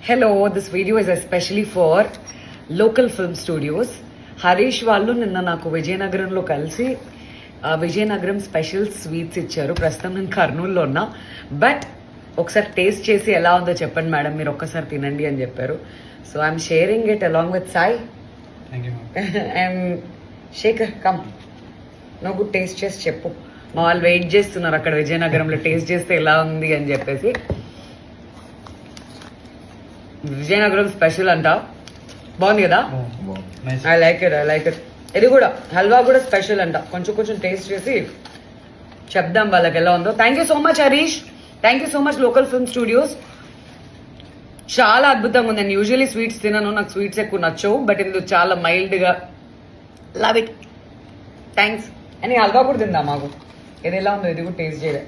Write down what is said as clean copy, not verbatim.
Hello, this video is especially for local film studios. Harish వాళ్ళు నిన్న నాకు విజయనగరంలో కలిసి విజయనగరం స్పెషల్ స్వీట్స్ ఇచ్చారు. ప్రస్తుతం నేను కర్నూలులో ఉన్నా, బట్ ఒకసారి టేస్ట్ చేసి ఎలా ఉందో చెప్పండి మేడం, మీరు ఒక్కసారి తినండి అని చెప్పారు. So I'm sharing it along with Sai and Shekhar. Come, నువ్వు టేస్ట్ చేసి చెప్పు. మా వాళ్ళు వెయిట్ చేస్తున్నారు అక్కడ విజయనగరంలో, టేస్ట్ చేస్తే ఎలా ఉంది అని చెప్పేసి. విజయనగరం స్పెషల్ అంట, బాగుంది కదా? I like it. ఇది కూడా హల్వా కూడా స్పెషల్ అంట. కొంచెం టేస్ట్ చేసి చెప్దాం వాళ్ళకి ఎలా ఉందో. Thank you so much Harish, thank you so much local film studios. చాలా అద్భుతంగా ఉంది. నేను యూజువల్లీ స్వీట్స్ తినను, నాకు స్వీట్స్ ఎక్కువ నచ్చవు, బట్ ఇందులో చాలా మైల్డ్గా, లవ్ ఇట్. థ్యాంక్స్. అని హల్వా కూడా తిందా మాకు. ఇది ఎలా ఉందో ఇది కూడా టేస్ట్ చేయలే.